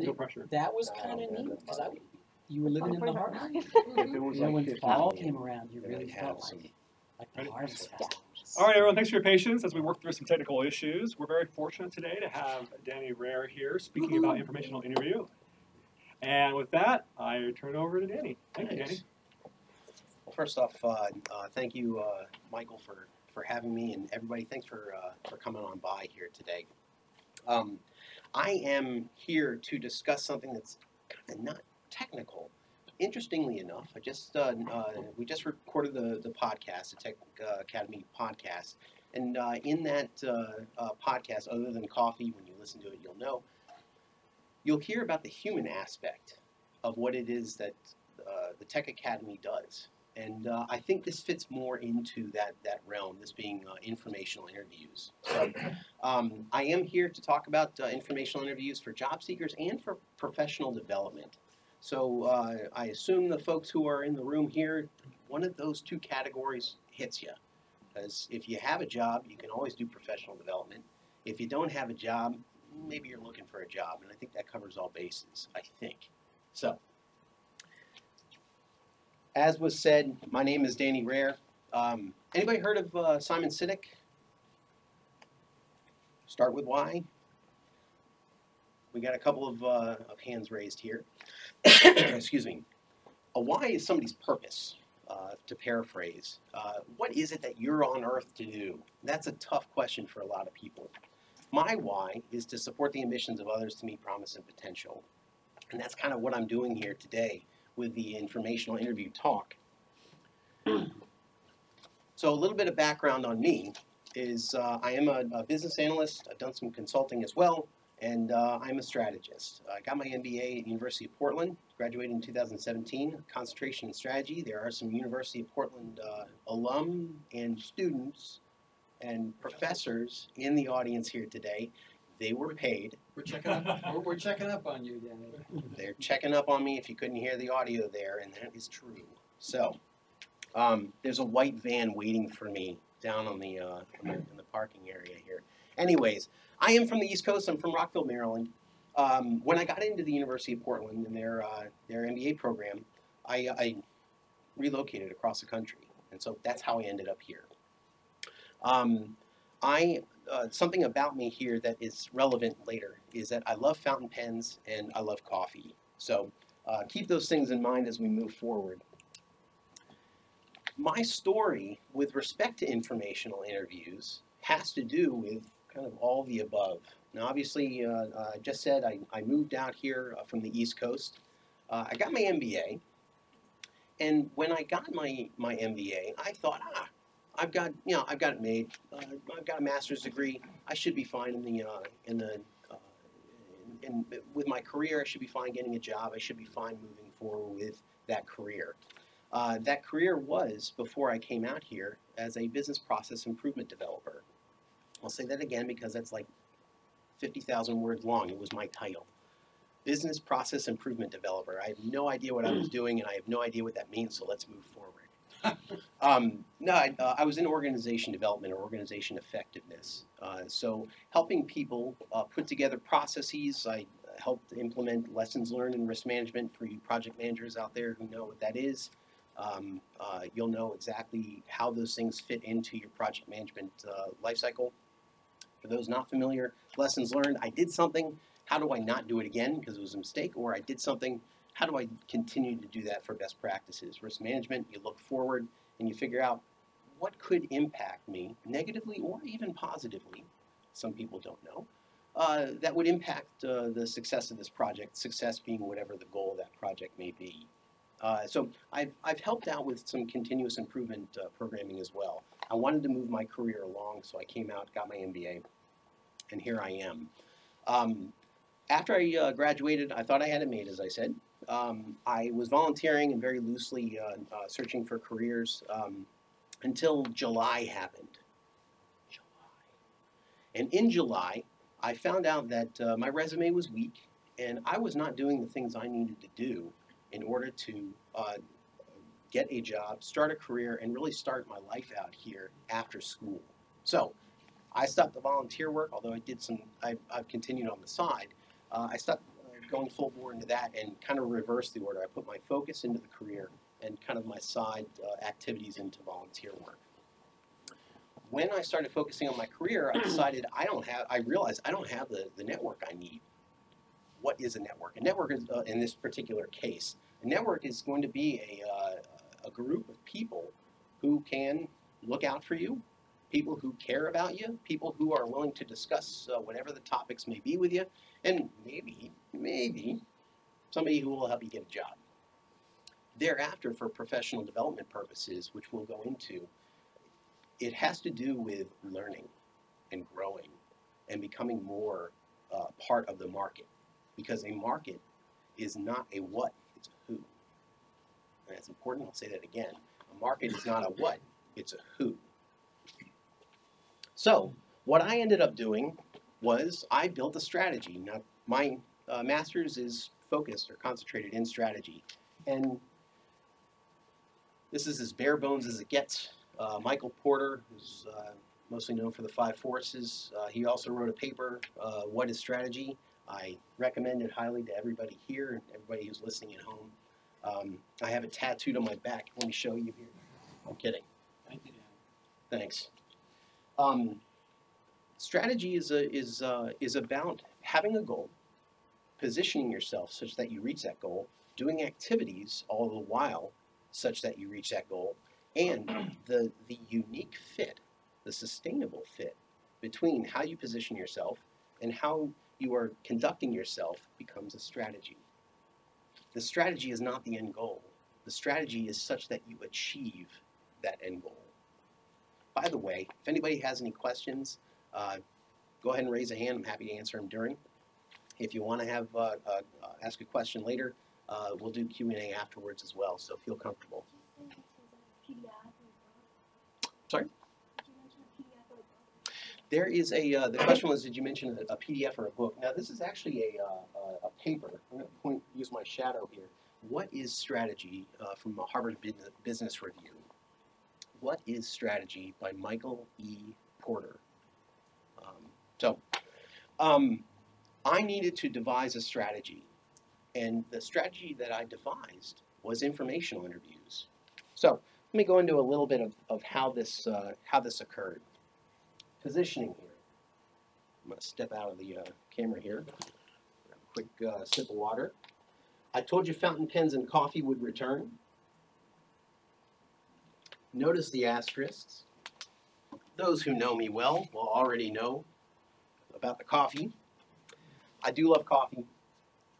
No pressure. that was kind of neat because you were living in the heart. If it was You know, like when 50 fall million, came around, you then really I'd have felt some. like the Ready? harvest festival. All right, everyone, thanks for your patience as we work through some technical issues. We're very fortunate today to have Danny Rehr here speaking about informational interview. And with that, I turn it over to Danny. Thank you, Danny. Well, first off, thank you, Michael, for having me, and everybody, thanks for coming on by here today. I am here to discuss something that's kind of not technical. Interestingly enough, we just recorded the podcast, the Tech Academy podcast, and in that podcast, other than coffee, when you listen to it, you'll hear about the human aspect of what it is that the Tech Academy does. And I think this fits more into that realm, this being informational interviews. So I am here to talk about informational interviews for job seekers and for professional development. So I assume the folks who are in the room here, one of those two categories hits you. Because if you have a job, you can always do professional development. If you don't have a job, maybe you're looking for a job. And I think that covers all bases, I think. So, as was said, my name is Danny Rehr. Anybody heard of Simon Sinek? Start with why. We got a couple of hands raised here. Excuse me. A why is somebody's purpose, to paraphrase. What is it that you're on earth to do? That's a tough question for a lot of people. My why is to support the ambitions of others to meet promise and potential. And that's kind of what I'm doing here today with the informational interview talk. So a little bit of background on me is I am a business analyst. I've done some consulting as well, and I'm a strategist. I got my MBA at University of Portland, graduated in 2017, concentration in strategy. There are some University of Portland alum and students and professors in the audience here today. They were paid. We're checking up. We're checking up on you, Danny. They're checking up on me if you couldn't hear the audio there, and that is true. So there's a white van waiting for me down on in the parking area here. Anyways, I am from the East Coast. I'm from Rockville, Maryland. When I got into the University of Portland and their MBA program, I relocated across the country, and so that's how I ended up here. Something about me here that is relevant later is that I love fountain pens and I love coffee. So keep those things in mind as we move forward. My story with respect to informational interviews has to do with kind of all the above. Now, obviously, I just said I moved out here from the East Coast. I got my MBA, and when I got my MBA, I thought, I've got it made. I've got a master's degree. I should be fine with my career. I should be fine getting a job. I should be fine moving forward with that career. That career was before I came out here as a business process improvement developer. I'll say that again because that's like 50,000 words long. It was my title. Business process improvement developer. I have no idea what I was doing, and I have no idea what that means, so let's move forward. I was in organization development or organization effectiveness. So helping people put together processes. I helped implement lessons learned in risk management for you project managers out there who know what that is. You'll know exactly how those things fit into your project management lifecycle. For those not familiar, lessons learned, I did something, how do I not do it again because it was a mistake, or I did something, how do I continue to do that for best practices? Risk management, you look forward and you figure out what could impact me negatively or even positively, some people don't know, that would impact the success of this project, success being whatever the goal of that project may be. So I've helped out with some continuous improvement programming as well. I wanted to move my career along, so I came out, got my MBA, and here I am. After I graduated, I thought I had it made, as I said. I was volunteering and very loosely searching for careers until July happened. And in July, I found out that my resume was weak, and I was not doing the things I needed to do in order to get a job, start a career, and really start my life out here after school. So I stopped the volunteer work, although I did I've continued on the side. I stopped going full bore into that and kind of reverse the order. I put my focus into the career and kind of my side activities into volunteer work. When I started focusing on my career, I decided I realized I don't have the network I need. What is a network? A network is, in this particular case, a network is going to be a group of people who can look out for you, people who care about you, people who are willing to discuss whatever the topics may be with you, and maybe somebody who will help you get a job. Thereafter, for professional development purposes, which we'll go into, it has to do with learning and growing and becoming more part of the market. Because a market is not a what, it's a who. And that's important, I'll say that again. A market is not a what, it's a who. So, what I ended up doing was I built a strategy. Now, my master's is focused or concentrated in strategy. And this is as bare bones as it gets. Michael Porter, who's mostly known for the 5 forces, he also wrote a paper, What is Strategy? I recommend it highly to everybody here and everybody who's listening at home. I have it tattooed on my back. Let me show you here. I'm kidding. Thank you, Dan. Thanks. Strategy is about having a goal, positioning yourself such that you reach that goal, doing activities all the while such that you reach that goal, and the unique fit, the sustainable fit between how you position yourself and how you are conducting yourself becomes a strategy. The strategy is not the end goal. The strategy is such that you achieve that end goal. By the way, if anybody has any questions, go ahead and raise a hand. I'm happy to answer them during. If you want to have ask a question later, we'll do Q&A afterwards as well, so feel comfortable. Sorry? There is the question was, did you mention a PDF or a book? Now, this is actually a paper. I'm going to use my shadow here. What is Strategy from the Harvard Business Review? What is Strategy by Michael E. Porter. I needed to devise a strategy. And the strategy that I devised was informational interviews. So let me go into a little bit of how this occurred. Positioning here. I'm going to step out of the camera here. Grab a quick sip of water. I told you fountain pens and coffee would return. Notice the asterisks. Those who know me well will already know about the coffee. I do love coffee.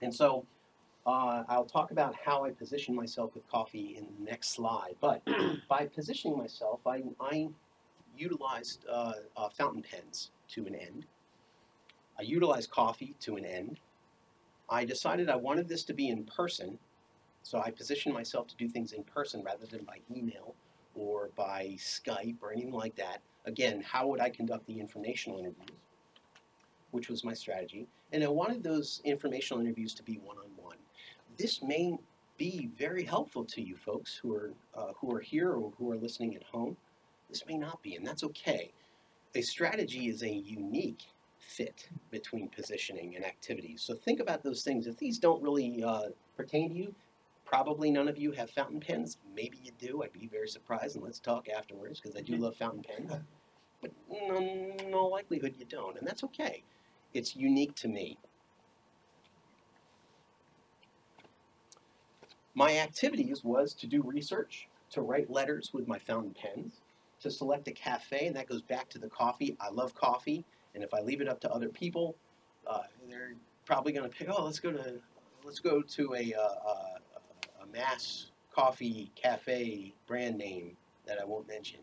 And so I'll talk about how I position myself with coffee in the next slide. But by positioning myself, I utilized fountain pens to an end. I utilized coffee to an end. I decided I wanted this to be in person, so I positioned myself to do things in person rather than by email or by Skype or anything like that. Again, how would I conduct the informational interviews, which was my strategy. And I wanted those informational interviews to be one-on-one. This may be very helpful to you folks who are here or who are listening at home. This may not be, and that's okay. A strategy is a unique fit between positioning and activities. So think about those things. If these don't really pertain to you, probably none of you have fountain pens. Maybe you do. I'd be very surprised, and let's talk afterwards because I do love fountain pens. But no likelihood you don't, and that's okay. It's unique to me. My activities was to do research, to write letters with my fountain pens, to select a cafe, and that goes back to the coffee. I love coffee, and if I leave it up to other people, they're probably going to pick, oh, let's go to a mass coffee cafe brand name that I won't mention.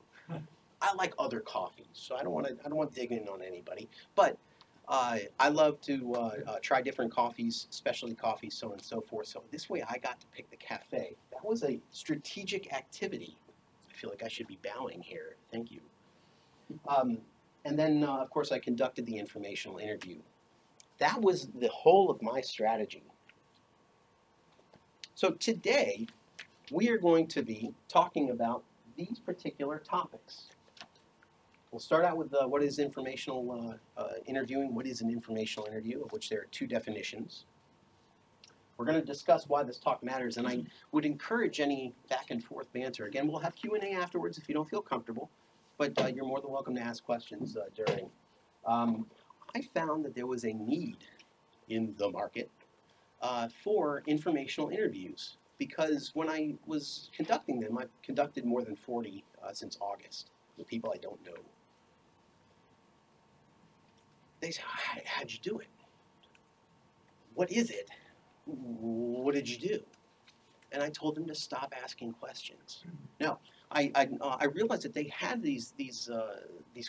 I like other coffees, so I don't want to dig in on anybody. But I love to try different coffees, specialty coffees, so on and so forth. So this way I got to pick the cafe. That was a strategic activity. I feel like I should be bowing here. Thank you. And then, of course, I conducted the informational interview. That was the whole of my strategy. So today, we are going to be talking about these particular topics. We'll start out with what is informational interviewing. What is an informational interview, of which there are two definitions. We're going to discuss why this talk matters, and I would encourage any back and forth banter. Again, we'll have Q&A afterwards if you don't feel comfortable, but you're more than welcome to ask questions during. I found that there was a need in the market for informational interviews, because when I was conducting them, I've conducted more than 40 since August with people I don't know. They say, how'd you do it? What is it? What did you do? And I told them to stop asking questions. Now, I realized that they had these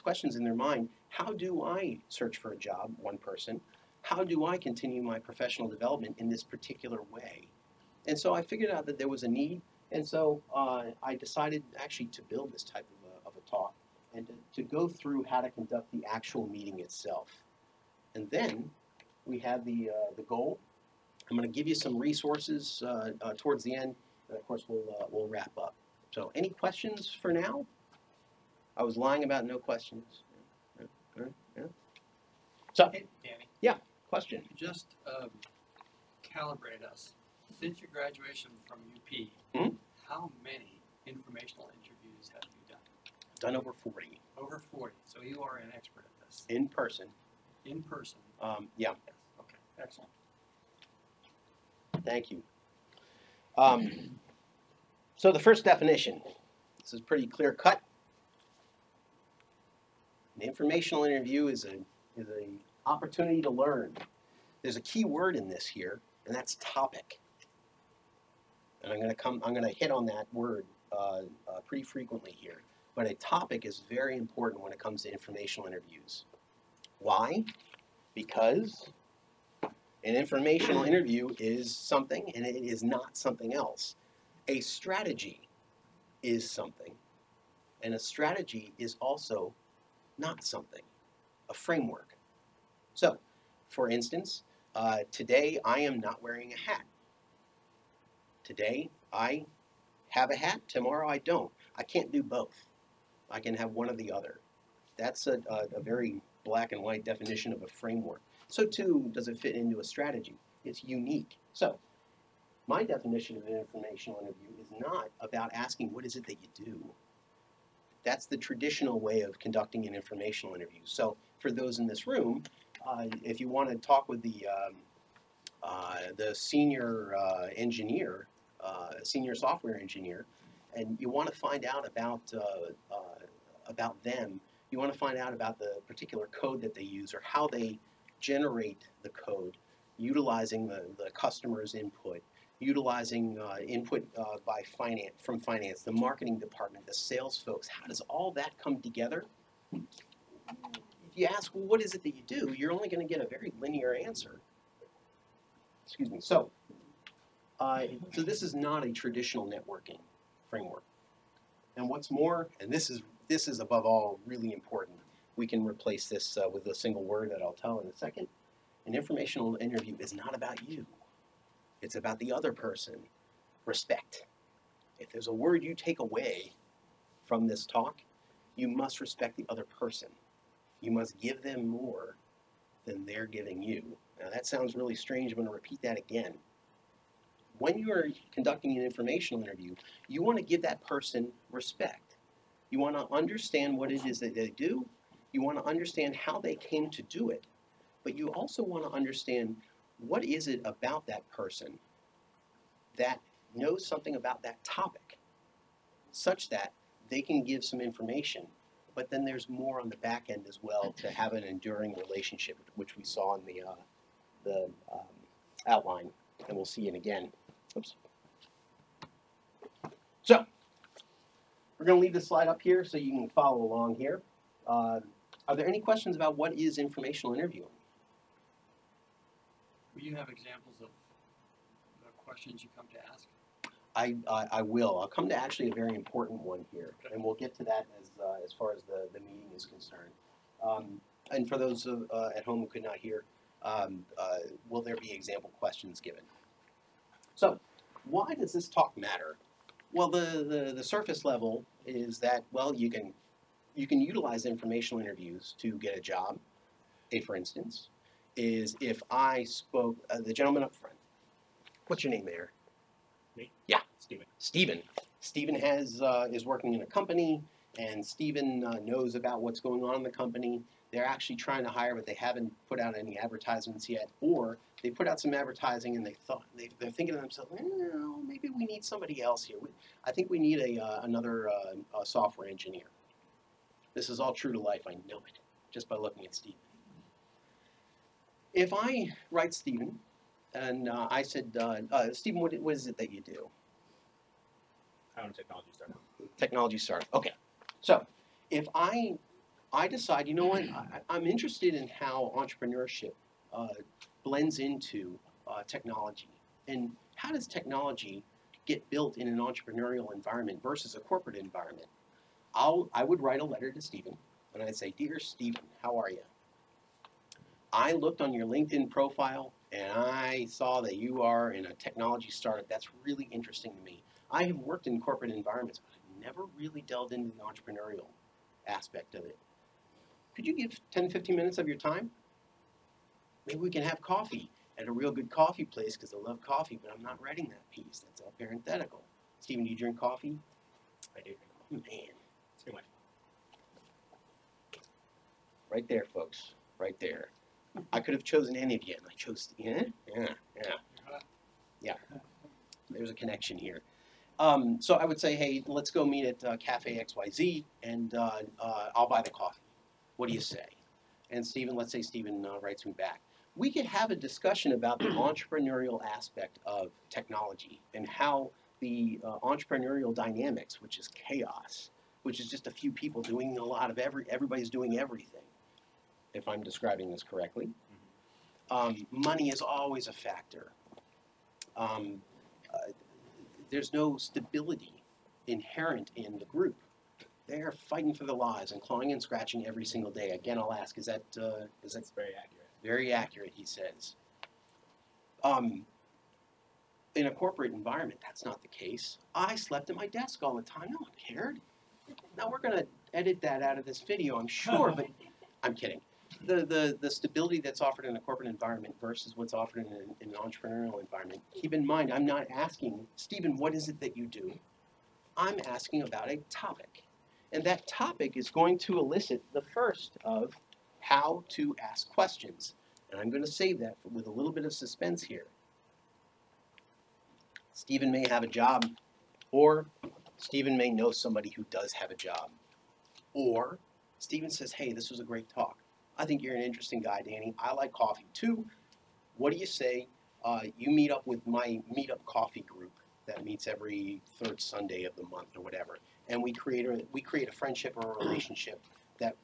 questions in their mind. How do I search for a job, one person? How do I continue my professional development in this particular way? And so I figured out that there was a need, and so I decided actually to build this type of a talk and to go through how to conduct the actual meeting itself. And then we have the goal. I'm going to give you some resources towards the end, and of course we'll wrap up. So any questions for now? I was lying about no questions. Yeah. So, Hey, Danny. Yeah, question. Just calibrate us. Since your graduation from UP, Mhm. how many informational interviews have you done? Done over 40 Over 40. So you are an expert at this. in person. In person. Yeah, Yes. Okay. Excellent. thank you. So the first definition, this is pretty clear cut. An informational interview is a opportunity to learn. There's a key word in this here, and that's topic. And I'm going to hit on that word pretty frequently here. But a topic is very important when it comes to informational interviews. Why? Because an informational interview is something, and it is not something else. A strategy is something, and a strategy is also not something, a framework. So, for instance, today I am not wearing a hat. Today I have a hat, tomorrow I don't. I can't do both. I can have one or the other. That's a very black and white definition of a framework. So too does it fit into a strategy. It's unique. So my definition of an informational interview is not about asking what is it that you do. That's the traditional way of conducting an informational interview. So for those in this room, if you want to talk with the senior engineer, senior software engineer, and you want to find out about them, you want to find out about the particular code that they use or how they generate the code, utilizing the customer's input, utilizing input from finance, the marketing department, the sales folks. How does all that come together? If you ask, well, what is it that you do? You're only going to get a very linear answer. Excuse me. So this is not a traditional networking framework. And what's more, and this is above all really important, we can replace this with a single word that I'll tell in a second. An informational interview is not about you. It's about the other person. Respect. If there's a word you take away from this talk, you must respect the other person. You must give them more than they're giving you. Now that sounds really strange. I'm going to repeat that again. When you are conducting an informational interview, you want to give that person respect. You want to understand what it is that they do. You want to understand how they came to do it. But you also want to understand what is it about that person that knows something about that topic, such that they can give some information. But then there's more on the back end as well to have an enduring relationship, which we saw in the outline, and we'll see it again. Oops. So, we're going to leave this slide up here so you can follow along here. Are there any questions about what is informational interviewing? Will you have examples of the questions you come to ask? I will. I'll come to actually a very important one here, Okay. and we'll get to that as far as the meeting is concerned. And for those at home who could not hear, will there be example questions given? So, why does this talk matter? Well, the surface level is that, well, you can utilize informational interviews to get a job. For instance, is if I spoke, the gentleman up front, What's your name there? Me? Yeah. Steven. Steven. Steven is working in a company, and Steven knows about what's going on in the company. They're actually trying to hire, but they haven't put out any advertisements yet, or they put out some advertising and they're thinking to themselves, maybe we need somebody else here. I think we need another software engineer. This is all true to life. I know it just by looking at Steven. If I write Steven and I said, Steven, what is it that you do? I own a technology startup. Technology startup. Okay. So if I decide, you know what, I'm interested in how entrepreneurship blends into technology, and how does technology get built in an entrepreneurial environment versus a corporate environment? I would write a letter to Steven, and I'd say, dear Steven, how are you? I looked on your LinkedIn profile, and I saw that you are in a technology startup. That's really interesting to me. I have worked in corporate environments, but I've never really delved into the entrepreneurial aspect of it. Could you give 10, 15 minutes of your time? Maybe we can have coffee at a real good coffee place, because I love coffee, but I'm not writing that piece. That's all parenthetical. Steven, do you drink coffee? I do. Man. It's too much. Right there, folks. Right there. I could have chosen any of you, and I chose, yeah. There's a connection here. So I would say, hey, let's go meet at Cafe XYZ, and I'll buy the coffee. What do you say? And Steven, let's say Steven writes me back. We could have a discussion about the entrepreneurial aspect of technology and how the entrepreneurial dynamics, which is chaos, which is just a few people doing a lot of everybody's doing everything, if I'm describing this correctly. Money is always a factor. There's no stability inherent in the group. They're fighting for their lives and clawing and scratching every single day. Again, I'll ask, is that That's very accurate. very accurate, he says. In a corporate environment, that's not the case. I slept at my desk all the time. No one cared. Now, we're going to edit that out of this video, I'm sure, but I'm kidding. The stability that's offered in a corporate environment versus what's offered in an entrepreneurial environment. Keep in mind, I'm not asking, Steven, what is it that you do? I'm asking about a topic. And that topic is going to elicit the first of how to ask questions. And I'm going to save that with a little bit of suspense here. Steven may have a job, or Steven may know somebody who does have a job. Or Steven says, hey, this was a great talk. I think you're an interesting guy, Danny. I like coffee too. What do you say you meet up with my meetup coffee group that meets every third Sunday of the month or whatever, and we create a friendship or a relationship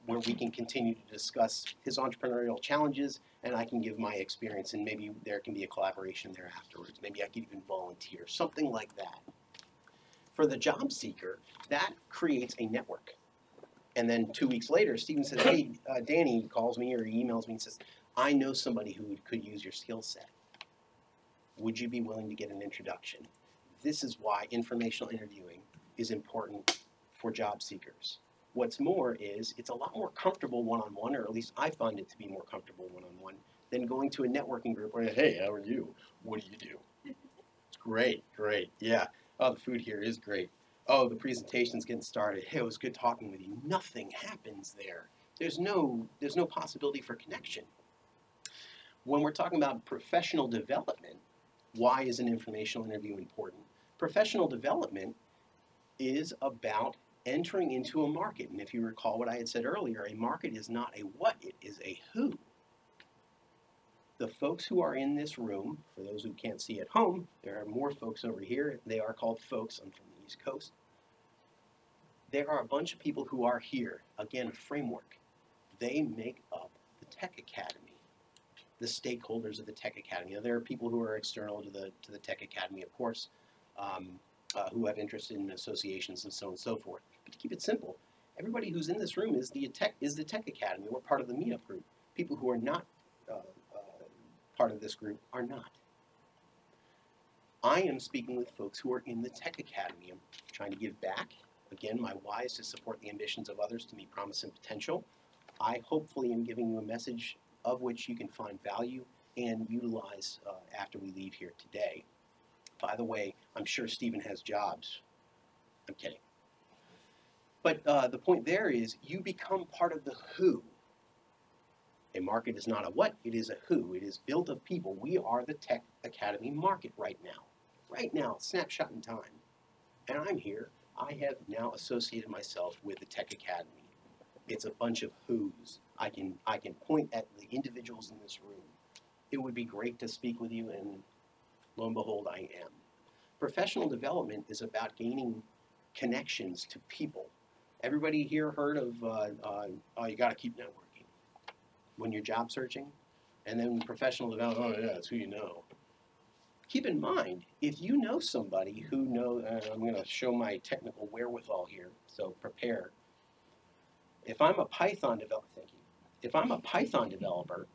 where we can continue to discuss his entrepreneurial challenges, and I can give my experience, and maybe there can be a collaboration there afterwards. Maybe I could even volunteer, something like that. For the job seeker, that creates a network. And then 2 weeks later, Steven says, hey, Danny calls me or he emails me and says, I know somebody who could use your skill set. Would you be willing to get an introduction? This is why informational interviewing is important for job seekers. What's more is it's a lot more comfortable one-on-one, or at least I find it to be more comfortable one-on-one, than going to a networking group where, hey, how are you? What do you do? It's great, yeah. Oh, the food here is great. Oh, the presentation's getting started. Hey, it was good talking with you. Nothing happens there. There's no possibility for connection. When we're talking about professional development, why is an informational interview important? Professional development is about entering into a market. And if you recall what I had said earlier, a market is not a what, it is a who. The folks who are in this room, for those who can't see at home, there are more folks over here. They are called folks. I'm from the East Coast. There are a bunch of people who are here. Again, a framework. They make up the Tech Academy, the stakeholders of the Tech Academy. Now, there are people who are external to the Tech Academy, of course, who have interest in associations and so on and so forth. But to keep it simple, everybody who's in this room is the Tech Academy. We're part of the meetup group. People who are not part of this group are not. I am speaking with folks who are in the Tech Academy. I'm trying to give back. Again, my why is to support the ambitions of others to meet promise and potential. I hopefully am giving you a message of which you can find value and utilize after we leave here today. By the way, I'm sure Stephen has jobs. I'm kidding. But the point there is you become part of the who. A market is not a what, it is a who. It is built of people. We are the Tech Academy market right now. Right now, snapshot in time. And I'm here. I have now associated myself with the Tech Academy. It's a bunch of who's. I can point at the individuals in this room. It would be great to speak with you, and lo and behold, I am. Professional development is about gaining connections to people. Everybody here heard of, you got to keep networking when you're job searching? And then professional development, oh yeah, that's who you know. Keep in mind, if you know somebody who knows, I'm going to show my technical wherewithal here, so prepare. If I'm a Python developer, thank you. If I'm a Python developer,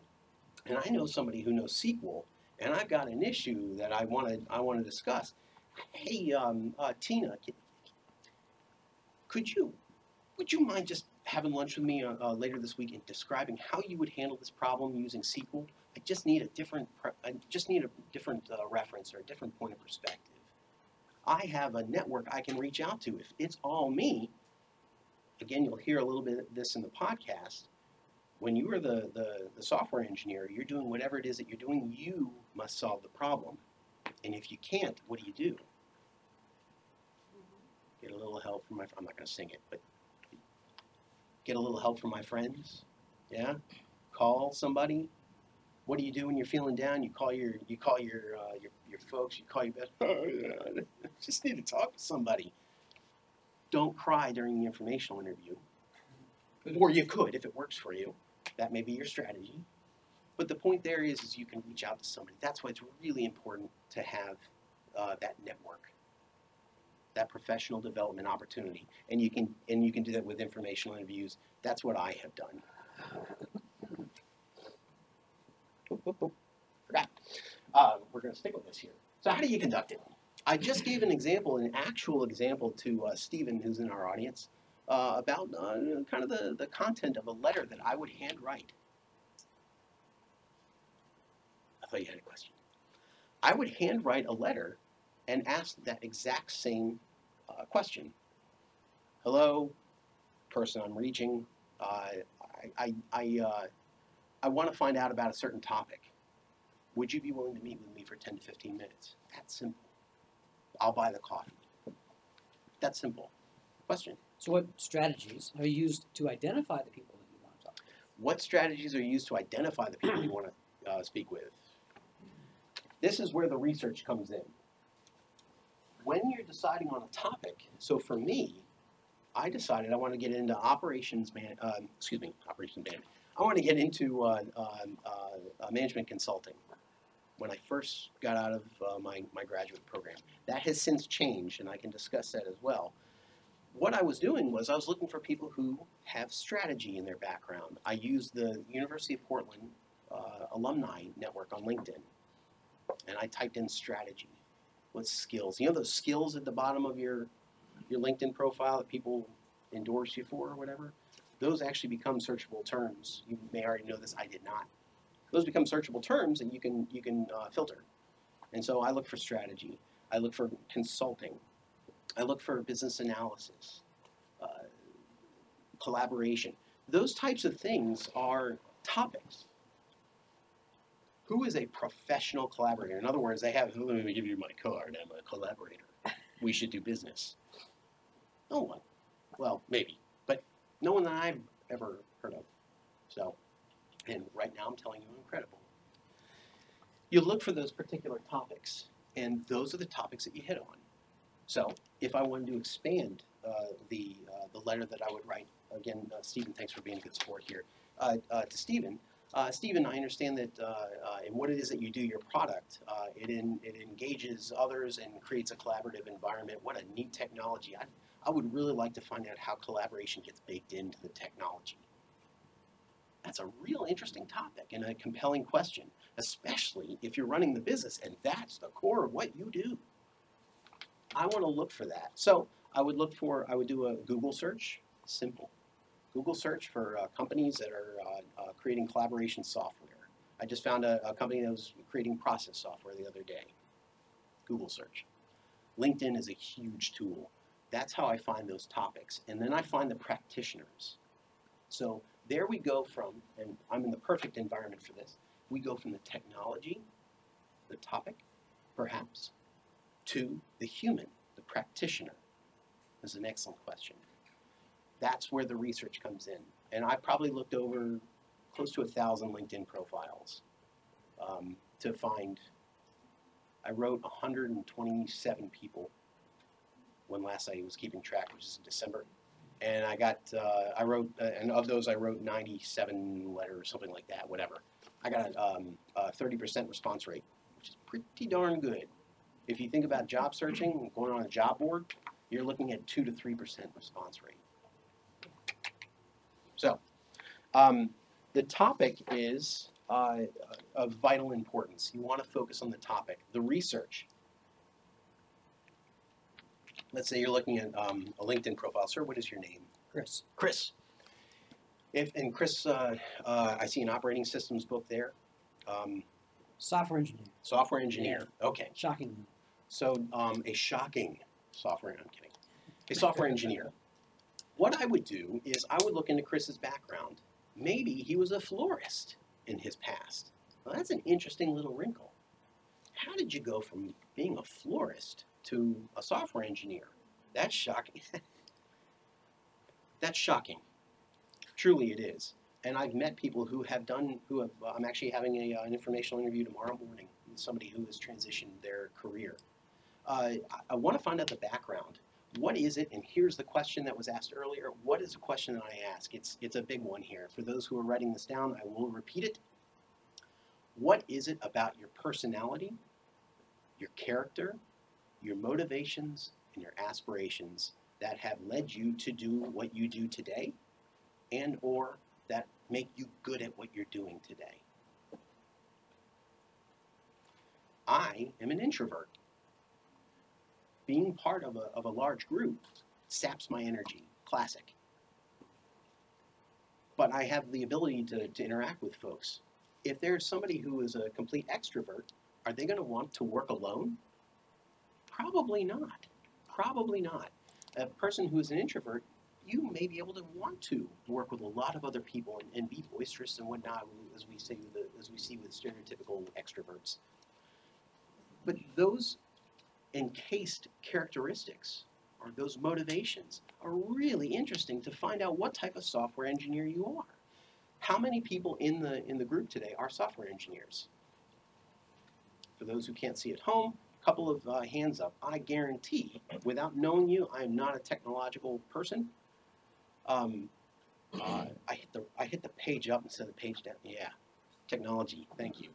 and I know somebody who knows SQL, and I've got an issue that I want to discuss. Hey, Tina, would you mind just having lunch with me later this week and describing how you would handle this problem using SQL? I just need a different reference or a different point of perspective. I have a network I can reach out to. If it's all me, again, you'll hear a little bit of this in the podcast. When you are the software engineer, you're doing whatever it is that you're doing, you must solve the problem. And if you can't, what do you do? Get a little help from I'm not going to sing it, but get a little help from my friends. Yeah? Call somebody. What do you do when you're feeling down? You call your folks, you call your best. Oh, yeah. Just need to talk to somebody. Don't cry during the informational interview. Or you could if it works for you. That may be your strategy. But the point there is you can reach out to somebody. That's why it's really important to have that network, that professional development opportunity. And you can do that with informational interviews. That's what I have done. Forgot. We're going to stick with this here. So how do you conduct it? I just gave an actual example to Stephen, who's in our audience, about kind of the content of a letter that I would handwrite. I thought you had a question. I would handwrite a letter and ask that exact same question. Hello, person I'm reaching. I want to find out about a certain topic. Would you be willing to meet with me for 10 to 15 minutes? That's simple. I'll buy the coffee. That's simple. Question. So what strategies are used to identify the people that you want to talk to? What strategies are used to identify the people you want to speak with? This is where the research comes in. When you're deciding on a topic, so for me, I decided I want to get into operations management. I want to get into management consulting when I first got out of my graduate program. That has since changed, and I can discuss that as well. What I was doing was I was looking for people who have strategy in their background. I used the University of Portland alumni network on LinkedIn, and I typed in strategy. What skills? You know those skills at the bottom of your LinkedIn profile that people endorse you for or whatever? Those actually become searchable terms. You may already know this. I did not. Those become searchable terms, and you can filter. And so I look for strategy. I look for consulting. I look for business analysis, collaboration. Those types of things are topics. Who is a professional collaborator? In other words, they have, let me give you my card, I'm a collaborator. We should do business. No one. Well, maybe, but no one that I've ever heard of. So, and right now I'm telling you I'm credible. You look for those particular topics, and those are the topics that you hit on. So, if I wanted to expand the letter that I would write, again, Stephen, thanks for being a good sport here, to Stephen. Stephen, I understand that in what it is that you do, your product, it engages others and creates a collaborative environment. What a neat technology. I would really like to find out how collaboration gets baked into the technology. That's a real interesting topic and a compelling question, especially if you're running the business and that's the core of what you do. I want to look for that. So I would do a Google search, simple. Google search for companies that are creating collaboration software. I just found a company that was creating process software the other day. Google search. LinkedIn is a huge tool. That's how I find those topics. And then I find the practitioners. So there we go from, and I'm in the perfect environment for this, we go from the technology, the topic, perhaps, to the human, the practitioner. This is an excellent question. That's where the research comes in. And I probably looked over close to 1,000 LinkedIn profiles to find, I wrote 127 people when last I was keeping track, which is in December. And I wrote, and of those I wrote 97 letters, something like that, whatever. I got a 30% response rate, which is pretty darn good. If you think about job searching, going on a job board, you're looking at 2 to 3% response rate. So, the topic is of vital importance. You want to focus on the topic. The research. Let's say you're looking at a LinkedIn profile. Sir, what is your name? Chris. Chris. And Chris, I see an operating systems book there. Software engineer. Software engineer. Okay. Shocking. So a shocking software, I'm kidding. A software engineer. What I would do is I would look into Chris's background. Maybe he was a florist in his past. Well, that's an interesting little wrinkle. How did you go from being a florist to a software engineer? That's shocking. That's shocking. Truly it is. And I've met people who have I'm actually having an informational interview tomorrow morning with somebody who has transitioned their career. I want to find out the background. What is it? And here's the question that was asked earlier. What is the question that I ask? It's a big one here. For those who are writing this down, I will repeat it. What is it about your personality, your character, your motivations, and your aspirations that have led you to do what you do today, and or that make you good at what you're doing today? I am an introvert. Being part of a large group saps my energy. Classic. But I have the ability to interact with folks. If there's somebody who is a complete extrovert, are they going to want to work alone? Probably not. Probably not. A person who is an introvert, you may be able to want to work with a lot of other people and be boisterous and whatnot, as we see with stereotypical extroverts. But those encased characteristics or those motivations are really interesting to find out what type of software engineer you are. How many people in the group today are software engineers? For those who can't see at home, a couple of hands up. I guarantee, without knowing you, I am not a technological person. I hit the page up instead of the page down. Yeah, technology. Thank you.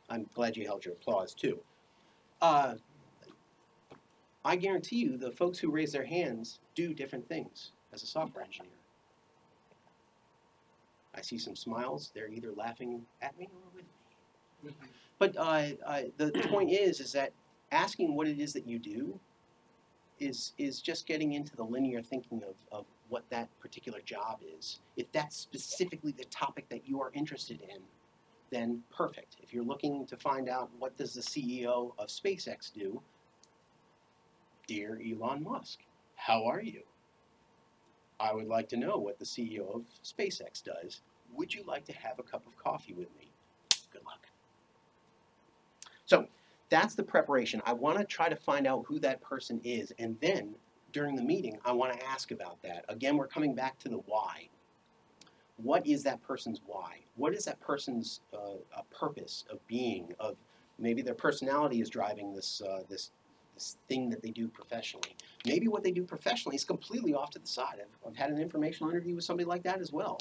I'm glad you held your applause too. I guarantee you the folks who raise their hands do different things as a software engineer. I see some smiles. They're either laughing at me or with me. But the point is that asking what it is that you do is just getting into the linear thinking of what that particular job is. If that's specifically the topic that you are interested in, then perfect. If you're looking to find out what does the CEO of SpaceX do, dear Elon Musk, how are you? I would like to know what the CEO of SpaceX does. Would you like to have a cup of coffee with me? Good luck. So that's the preparation. I want to try to find out who that person is, and then during the meeting, I want to ask about that. Again, we're coming back to the why. What is that person's why? What is that person's purpose of being? Of maybe their personality is driving this thing that they do professionally. Maybe what they do professionally is completely off to the side. I've had an informational interview with somebody like that as well.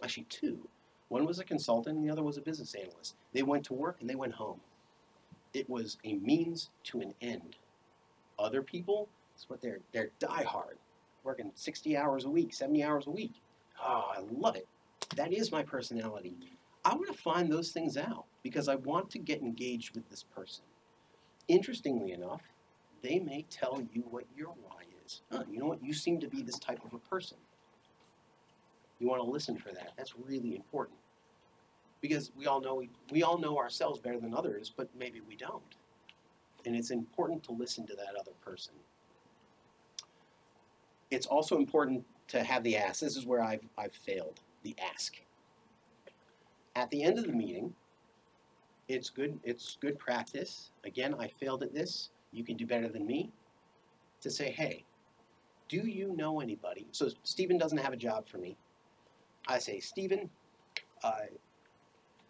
Actually, two. One was a consultant and the other was a business analyst. They went to work and they went home. It was a means to an end. Other people, that's what they're diehard, working 60 hours a week, 70 hours a week. Oh, I love it. That is my personality. I want to find those things out because I want to get engaged with this person. Interestingly enough, they may tell you what your why is. You know what? You seem to be this type of a person. You want to listen for that. That's really important. Because we all know ourselves better than others, but maybe we don't. and it's important to listen to that other person. It's also important to have the ask. This is where I've failed, the ask. At the end of the meeting, it's good practice. Again, I failed at this. You can do better than me. To say, hey, do you know anybody? So Stephen doesn't have a job for me. I say, Stephen,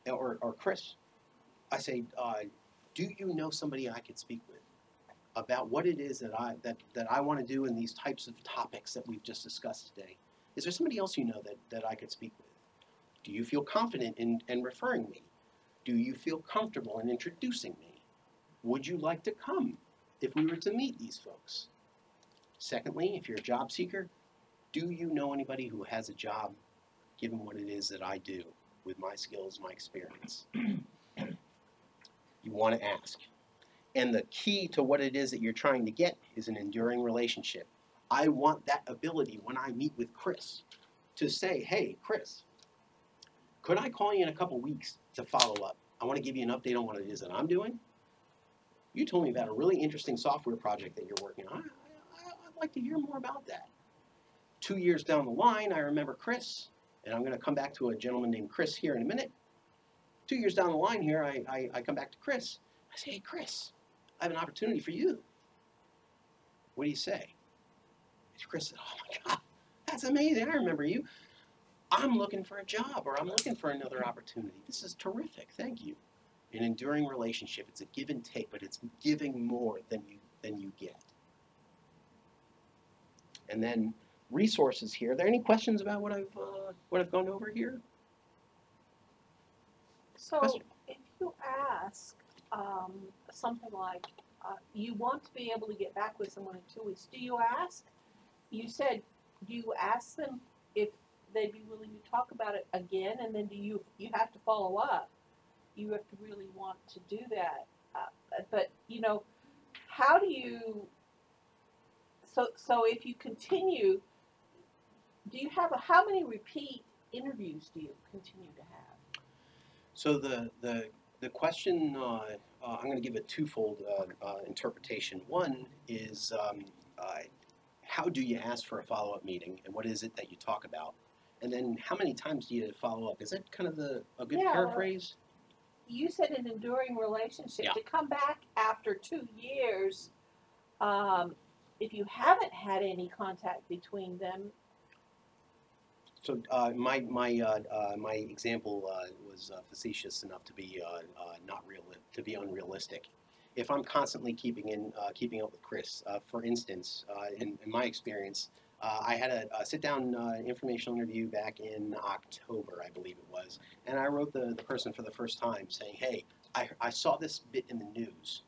or Chris, I say, do you know somebody I could speak with about what it is that I want to do in these types of topics that we've just discussed today? Is there somebody else you know that I could speak with? Do you feel confident in referring me? Do you feel comfortable in introducing me? Would you like to come if we were to meet these folks? Secondly, if you're a job seeker, do you know anybody who has a job given what it is that I do with my skills, my experience? You want to ask. And the key to what it is that you're trying to get is an enduring relationship. I want that ability when I meet with Chris to say, hey, Chris, could I call you in a couple weeks to follow up? I want to give you an update on what it is that I'm doing. You told me about a really interesting software project that you're working on. I'd like to hear more about that. 2 years down the line, I remember Chris, and I'm going to come back to a gentleman named Chris here in a minute. 2 years down the line here, I come back to Chris. I say, hey, Chris, I have an opportunity for you. What do you say? Chris said, oh my God, that's amazing. I remember you. I'm looking for a job, or I'm looking for another opportunity. This is terrific. Thank you. An enduring relationship. It's a give and take, but it's giving more than you get. And then resources here. Are there any questions about what I've gone over here? So Question? if you ask something like, you want to be able to get back with someone in 2 weeks, do you ask? You said, do you ask them if they'd be willing to talk about it again, and then you have to follow up. You have to really want to do that. But how do you? So if you continue, do you have how many repeat interviews do you continue to have? So the question, I'm going to give a twofold interpretation. One is how do you ask for a follow-up meeting, and what is it that you talk about? And then how many times do you follow up? Is that kind of a good paraphrase? You said an enduring relationship. Yeah. To come back after 2 years, if you haven't had any contact between them. So my example was facetious enough to be to be unrealistic. If I'm constantly keeping up with Chris, for instance, in my experience, I had a sit-down informational interview back in October, I believe it was, and I wrote the person for the first time saying, hey, I saw this bit in the news.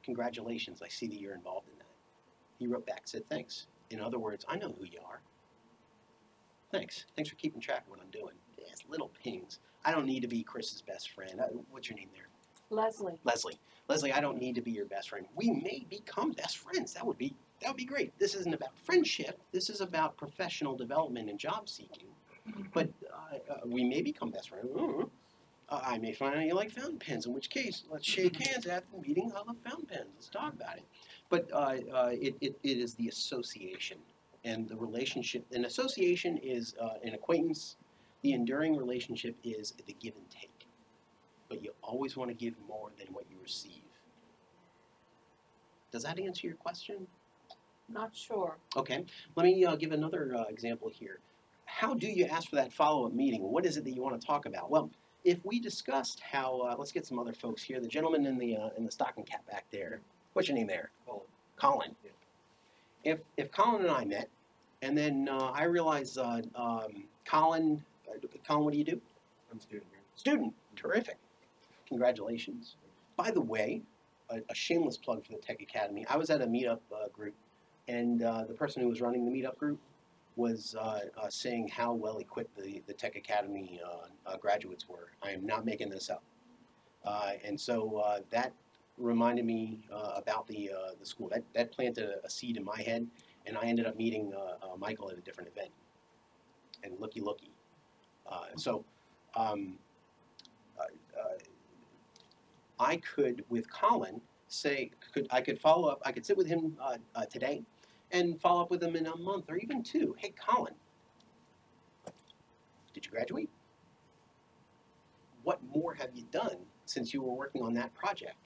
Congratulations, I see that you're involved in that. He wrote back, said, thanks. In other words, I know who you are. Thanks. Thanks for keeping track of what I'm doing. It's little pings. I don't need to be Chris's best friend. What's your name there? Leslie. Leslie, I don't need to be your best friend. We may become best friends. That would be great. This isn't about friendship. This is about professional development and job seeking. But we may become best friends. I may find out you like fountain pens, in which case, let's shake hands after the meeting. I love fountain pens. Let's talk about it. But it is the association and the relationship. An association is an acquaintance. The enduring relationship is the give and take. But you always want to give more than what you receive. Does that answer your question? Not sure. Okay. Let me give another example here. How do you ask for that follow-up meeting? What is it that you want to talk about? Well, if we discussed how, let's get some other folks here. The gentleman in the stocking cap back there. What's your name there? Colin. Yeah. If Colin and I met, and then I realize, Colin, what do you do? I'm a student here. Student. Terrific. Congratulations. By the way, a shameless plug for the Tech Academy. I was at a meetup group, and the person who was running the meetup group was saying how well equipped the Tech Academy graduates were. I am not making this up. And so that reminded me about the school. That planted a seed in my head, and I ended up meeting Michael at a different event. And looky. I could, with Colin, say, I could follow up, I could sit with him today and follow up with him in a month or even 2. Hey, Colin, did you graduate? What more have you done since you were working on that project?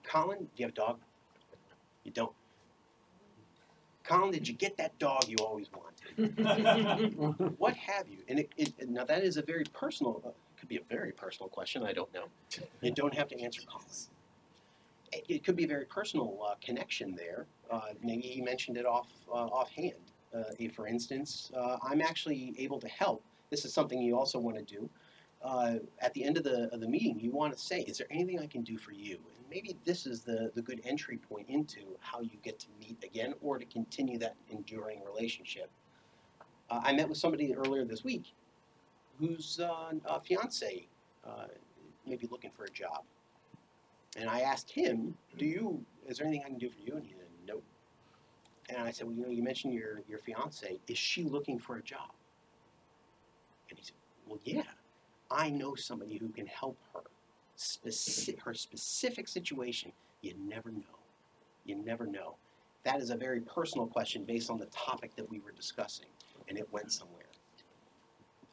Colin, do you have a dog? You don't. Colin, did you get that dog you always wanted? What have you? And now that is a very personal, could be a very personal question, I don't know. You don't have to answer Colin. It could be a very personal connection there. Maybe he mentioned it offhand. For instance, I'm actually able to help. This is something you also want to do. At the end of the meeting, you want to say, is there anything I can do for you? And maybe this is the good entry point into how you get to meet again or to continue that enduring relationship. I met with somebody earlier this week whose fiance may be looking for a job. And I asked him, is there anything I can do for you? And he said, nope. And I said, well, you mentioned your fiance. Is she looking for a job? And he said, well, yeah. I know somebody who can help her. Her specific situation, you never know. You never know. That is a very personal question based on the topic that we were discussing, and it went somewhere.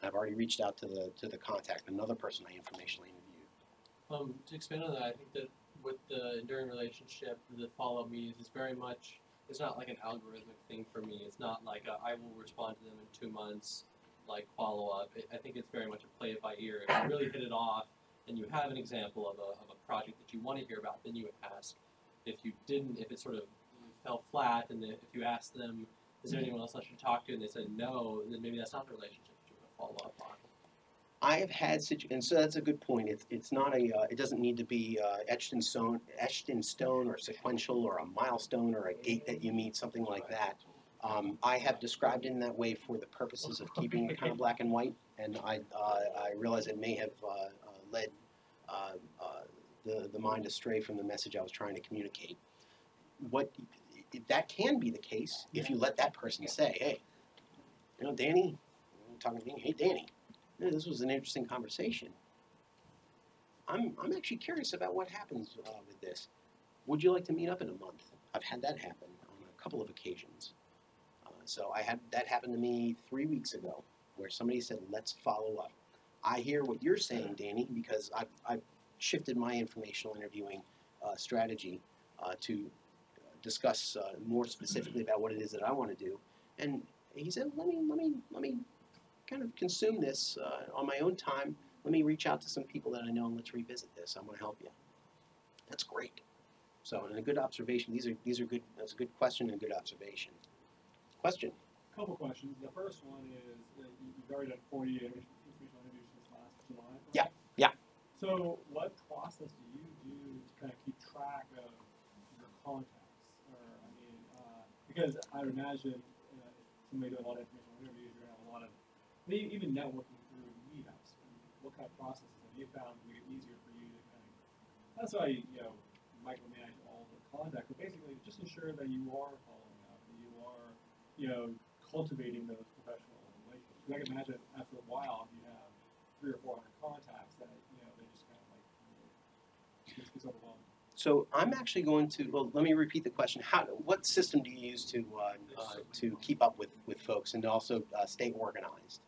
I've already reached out to the contact, another person I informationally interviewed. To expand on that, I think that with the enduring relationship, the follow-up meetings is very much, it's not like an algorithmic thing for me. It's not like I will respond to them in 2 months, like follow-up. I think it's very much a play it by ear. If you really hit it off and you have an example of a project that you want to hear about, then you would ask. If you didn't, if it sort of fell flat, and if you asked them, is there anyone else I should talk to, and they said no, then maybe that's not the relationship that you want to follow up on. I have had and so that's a good point. It's not it doesn't need to be etched in stone, or sequential, or a milestone, or a gate that you meet, something like that. I have described it in that way for the purposes of keeping it kind of black and white, and I realize it may have led the mind astray from the message I was trying to communicate. That can be the case if you let that person say, hey, Danny, I'm talking to me, hey, Danny, this was an interesting conversation. I'm actually curious about what happens with this. Would you like to meet up in a month? I've had that happen on a couple of occasions. So I had that happen to me 3 weeks ago, where somebody said, let's follow up. I hear what you're saying, Danny, because I've shifted my informational interviewing strategy to discuss more specifically about what it is that I want to do. And he said, let me kind of consume this on my own time. Let me reach out to some people that I know and let's revisit this. I'm going to help you. That's great. So, and a good observation. These are good. That's a good question and a good observation. Question. A couple questions. The first one is you've already done 40 informational interviews since last July. Yeah. Yeah. So, what process do you do to kind of keep track of your contacts? Or, I mean, because I would imagine somebody doing a lot of informational interviews, you're going to have a lot of, maybe even networking through meetups. What kind of processes have you found to make it easier for you to kind of, that's why, micromanage all the contact, but basically just ensure that you are following up, that you are, cultivating those professional relationships. Because I can imagine after a while, you have 300 or 400 contacts that, they just kind of it's overwhelming. So I'm actually going to, well, let me repeat the question. What system do you use to keep up with folks and to also stay organized?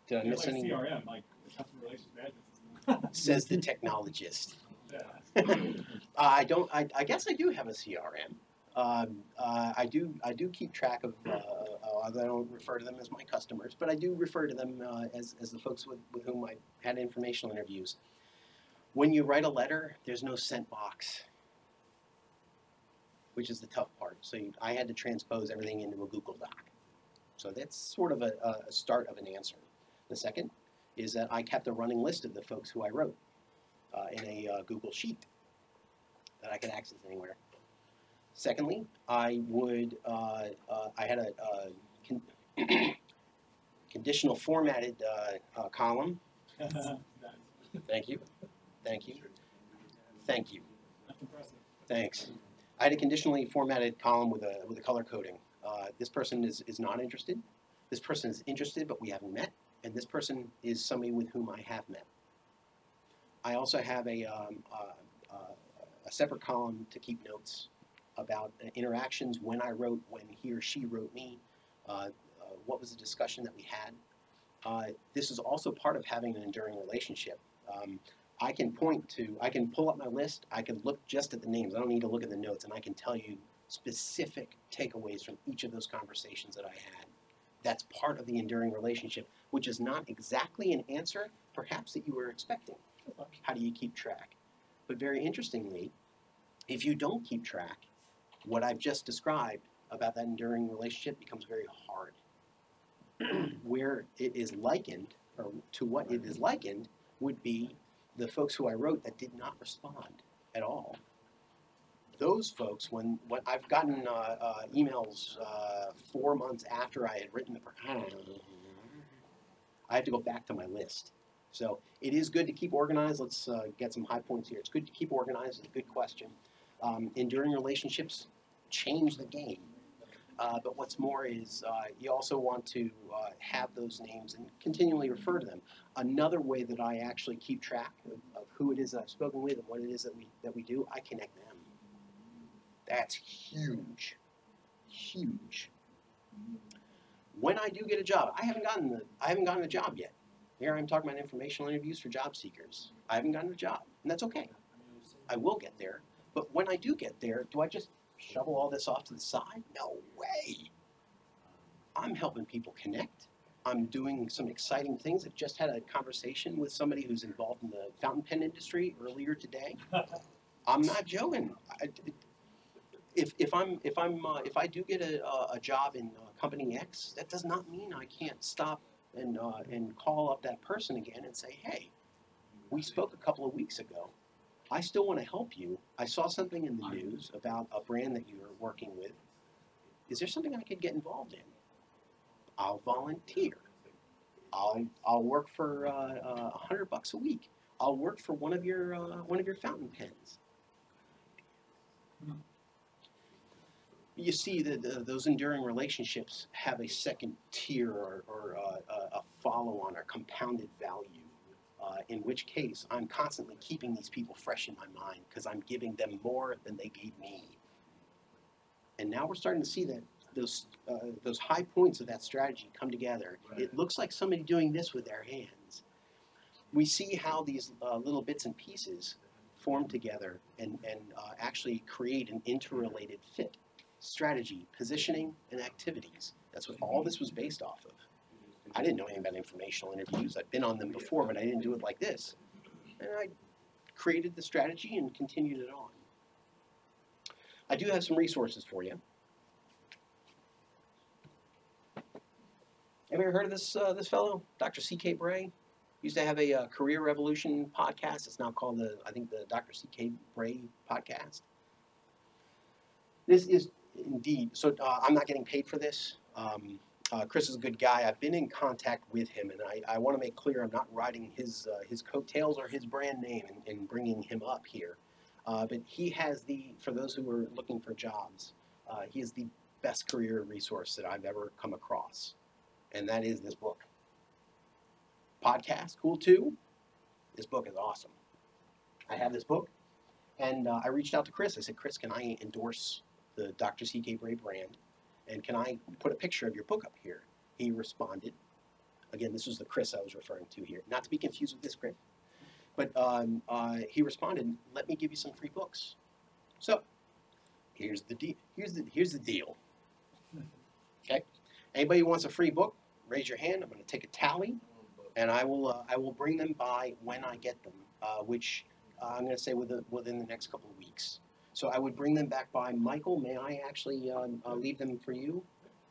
Did I miss any? CRM, like customer relations management system. Says the technologist. Yeah. I guess I do have a CRM. I do keep track of. I don't refer to them as my customers, but I do refer to them as the folks with whom I had informational interviews. When you write a letter, there's no sent box, which is the tough part. So I had to transpose everything into a Google Doc. So that's sort of a start of an answer. The second is that I kept a running list of the folks who I wrote in a Google Sheet that I could access anywhere. Secondly, I had a conditional formatted column. Thank you. Thank you. Thank you. That's impressive. Thanks. I had a conditionally formatted column with a color coding. This person is not interested. This person is interested, but we haven't met. And this person is somebody with whom I have met. I also have a a separate column to keep notes about interactions, when I wrote, when he or she wrote me, what was the discussion that we had. This is also part of having an enduring relationship. I can pull up my list, I can look just at the names, I don't need to look at the notes, and I can tell you specific takeaways from each of those conversations that I had. That's part of the enduring relationship, which is not exactly an answer, perhaps, that you were expecting. How do you keep track? But very interestingly, if you don't keep track, what I've just described about that enduring relationship becomes very hard. Where it is likened, or to what it is likened, would be the folks who I wrote that did not respond at all. Those folks, when I've gotten emails 4 months after I had written I had to go back to my list. So it is good to keep organized. Let's get some high points here. It's good to keep organized. It's a good question. Enduring relationships change the game. But what's more is you also want to have those names and continually refer to them. Another way that I actually keep track of who it is that I've spoken with and what it is that we do, I connect them. That's huge, huge. When I do get a job, I haven't gotten a job yet. Here I'm talking about informational interviews for job seekers. I haven't gotten a job, and that's okay. I will get there. But when I do get there, do I just shovel all this off to the side? No way. I'm helping people connect. I'm doing some exciting things. I just had a conversation with somebody who's involved in the fountain pen industry earlier today. I'm not joking. If I do get a job in company X, that does not mean I can't stop and call up that person again and say, hey, we spoke a couple of weeks ago. I still want to help you. I saw something in the news about a brand that you're working with. Is there something I could get involved in? I'll volunteer. I'll work for $100 a week. I'll work for one of your fountain pens. You see that those enduring relationships have a second tier or a follow-on or compounded value. In which case, I'm constantly keeping these people fresh in my mind because I'm giving them more than they gave me. And now we're starting to see that those high points of that strategy come together. Right. It looks like somebody doing this with their hands. We see how these little bits and pieces form together and actually create an interrelated fit. Strategy, positioning, and activities. That's what all this was based off of. I didn't know anything about informational interviews. I'd been on them before, but I didn't do it like this. And I created the strategy and continued it on. I do have some resources for you. Have you ever heard of this fellow, Dr. C.K. Bray? Used to have a Career Revolution podcast. It's now called the Dr. C.K. Bray podcast. This is indeed, so I'm not getting paid for this. Chris is a good guy. I've been in contact with him, and I want to make clear I'm not riding his coattails or his brand name and bringing him up here. But he has for those who are looking for jobs, he is the best career resource that I've ever come across, and that is this book. Podcast, cool too. This book is awesome. I have this book, and I reached out to Chris. I said, Chris, can I endorse the Dr. C.K. Bray brand? And can I put a picture of your book up here? He responded. Again, this was the Chris I was referring to here. Not to be confused with this Chris. But he responded, let me give you some free books. So here's the deal. Here's the deal. Okay? Anybody who wants a free book, raise your hand. I'm going to take a tally, and I will bring them by when I get them, which I'm going to say within the next couple of weeks. So I would bring them back by. Michael, may I actually leave them for you?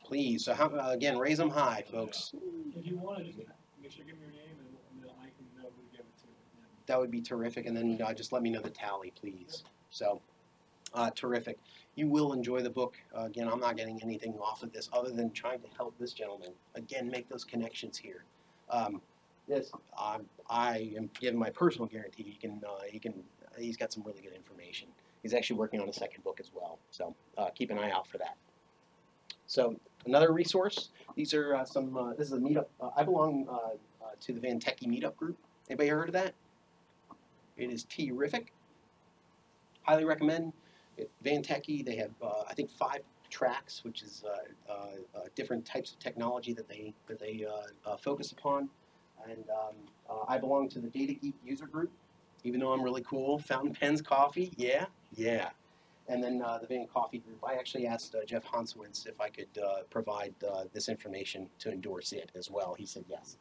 Please. So again, raise them high, folks. If you want to, just make sure you give me your name, and then I can know who to give it to. Yeah. That would be terrific. And then just let me know the tally, please. So terrific. You will enjoy the book. Again, I'm not getting anything off of this other than trying to help this gentleman, again, make those connections here. I am giving my personal guarantee he's got some really good information. He's actually working on a second book as well, so keep an eye out for that. So another resource. These are this is a meetup. I belong to the Van Techie meetup group. Anybody heard of that? It is terrific. highly recommend. At Van Techie, they have I think 5 tracks, which is different types of technology that they focus upon. And I belong to the Data Geek user group, even though I'm really cool. Fountain Pens Coffee, yeah. And then the Van Coffee group, I actually asked Jeff Hansowitz if I could provide this information to endorse it as well. He said yes.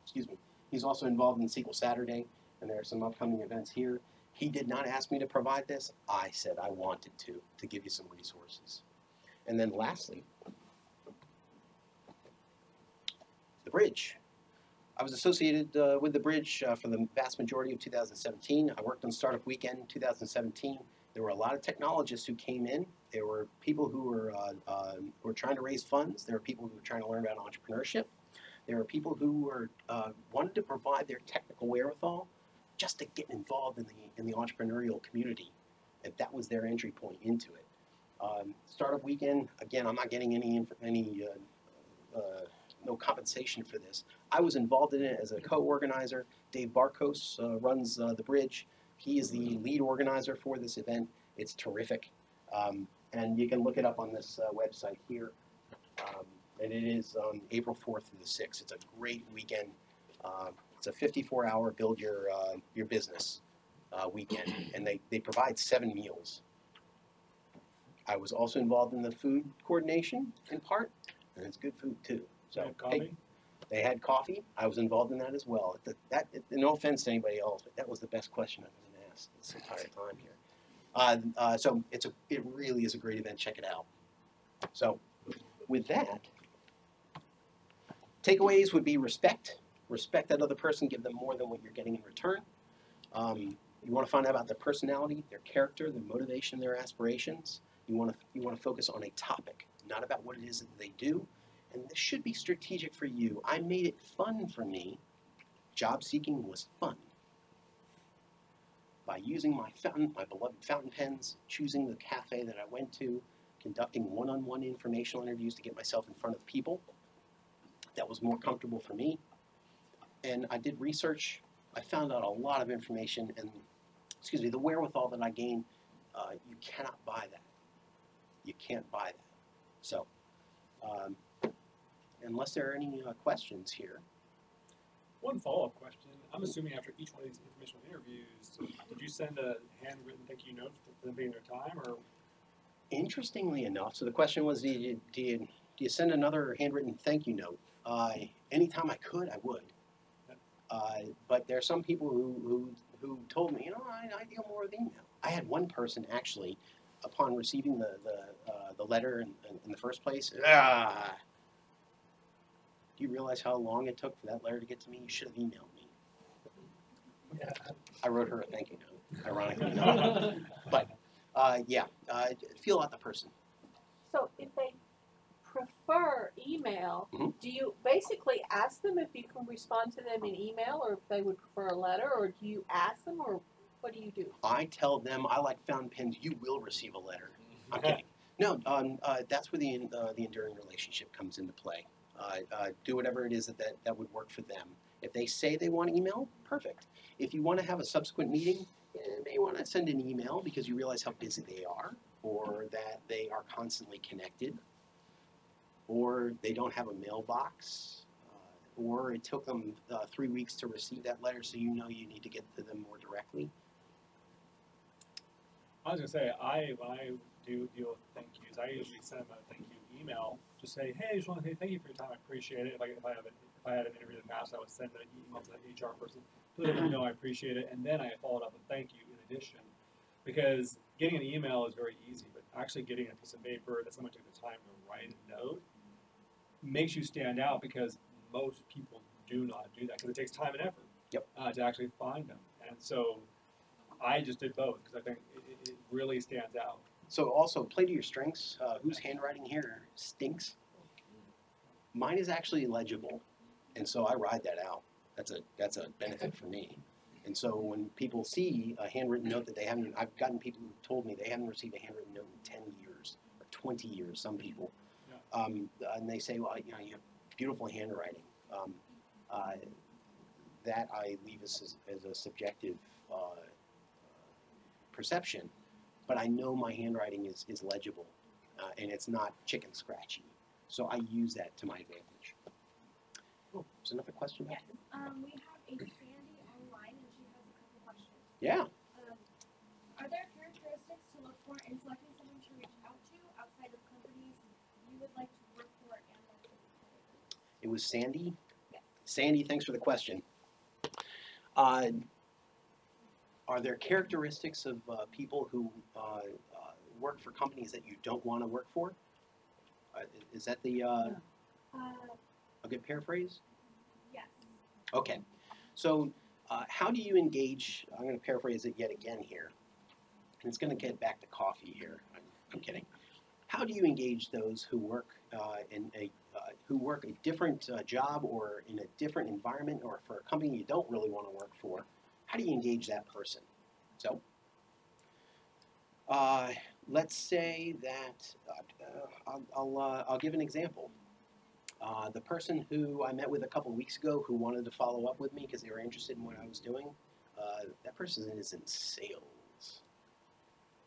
Excuse me. He's also involved in SQL Saturday, and there are some upcoming events here. He did not ask me to provide this. I said I wanted to give you some resources. And then lastly, the Bridge. I was associated with the Bridge for the vast majority of 2017. I worked on Startup Weekend 2017. There were a lot of technologists who came in. There were people who were trying to raise funds. There were people who were trying to learn about entrepreneurship. There were people who were wanted to provide their technical wherewithal just to get involved in the entrepreneurial community. And that was their entry point into it. Startup Weekend, again, I'm not getting no compensation for this. I was involved in it as a co-organizer. Dave Barkos runs the Bridge. He is the lead organizer for this event. It's terrific. And you can look it up on this website here. And it is on April 4th through the 6th. It's a great weekend. It's a 54-hour build your business weekend. And they provide 7 meals. I was also involved in the food coordination in part, and it's good food too. So coffee? They had coffee. I was involved in that as well. No offense to anybody else, but that was the best question I've been asked this entire time here. So it really is a great event. Check it out. So with that, takeaways would be respect. Respect that other person. Give them more than what you're getting in return. You want to find out about their personality, their character, their motivation, their aspirations. You want to focus on a topic, not about what it is that they do. And this should be strategic for you. I made it fun for me. Job seeking was fun. By using my beloved fountain pens, choosing the cafe that I went to, conducting one-on-one informational interviews to get myself in front of people. That was more comfortable for me. And I did research. I found out a lot of information, and the wherewithal that I gained, you cannot buy that. You can't buy that. So, unless there are any questions here. One follow-up question. I'm assuming after each one of these informational interviews, did you send a handwritten thank you note for them being their time, or? Interestingly enough, so the question was, do you send another handwritten thank you note? Anytime I could, I would. But there are some people who told me, I deal more with email. I had one person actually, upon receiving the letter in the first place, do you realize how long it took for that letter to get to me? You should have emailed me. Yeah. I wrote her a thank you note, ironically. But feel out the person. So if they prefer email, do you basically ask them if you can respond to them in email, or if they would prefer a letter, or do you ask them, or what do you do? I tell them I like fountain pens. You will receive a letter. I'm kidding. No, that's where the enduring relationship comes into play. Do whatever it is that would work for them. If they say they want email, perfect. If you want to have a subsequent meeting, you may want to send an email because you realize how busy they are, or that they are constantly connected, or they don't have a mailbox, or it took them 3 weeks to receive that letter, so you need to get to them more directly. I was going to say, when I do deal with thank yous, I usually send them a thank you email. Just say, hey, I just want to say thank you for your time. I appreciate it. If I had an interview in the past, I would send an email to the HR person to let them know I appreciate it, and then I followed up with thank you in addition. Because getting an email is very easy, but actually getting a piece of paper that someone took the time to write a note makes you stand out, because most people do not do that, because it takes time and effort to actually find them. And so I just did both because I think it really stands out. So also play to your strengths. Whose handwriting here stinks? Mine is actually legible, and so I ride that out. That's a benefit for me. And so when people see a handwritten note that they haven't, I've gotten people who told me they haven't received a handwritten note in 10 years or 20 years. Some people, and they say, well, you have beautiful handwriting. That I leave as a subjective perception, but I know my handwriting is legible, and it's not chicken scratchy. So I use that to my advantage. Oh, there's another question back Yes. We have a Sandy online, and she has a couple questions. there? Yeah. Are there characteristics to look for in selecting someone to reach out to outside of companies you would like to work for and like to be part of? It was Sandy. Yes. Sandy, thanks for the question. Are there characteristics of people who work for companies that you don't want to work for? Is that the a good paraphrase? Yes. Okay. So how do you engage? I'm going to paraphrase it yet again here. And it's going to get back to coffee here. I'm kidding. How do you engage those who work who work a different job or in a different environment or for a company you don't really want to work for? How do you engage that person? So let's say that I'll give an example. The person who I met with a couple weeks ago who wanted to follow up with me because they were interested in what I was doing, that person is in sales.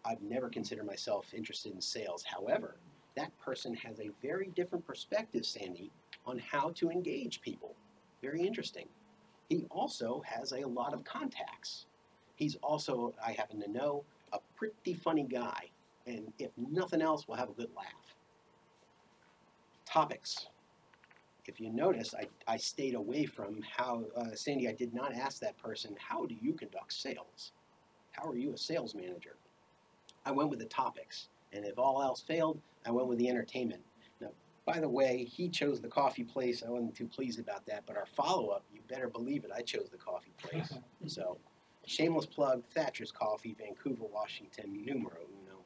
I've never considered myself interested in sales. However, that person has a very different perspective, Sandy, on how to engage people. Very interesting. He also has a lot of contacts. He's also, I happen to know, a pretty funny guy. And if nothing else, we'll have a good laugh. Topics. If you notice, I stayed away from how, Sandy, I did not ask that person, how do you conduct sales? How are you a sales manager? I went with the topics. And if all else failed, I went with the entertainment. Now, by the way, he chose the coffee place. I wasn't too pleased about that. But our follow-up, you better believe it, I chose the coffee place. So, shameless plug, Thatcher's Coffee, Vancouver, Washington, numero uno.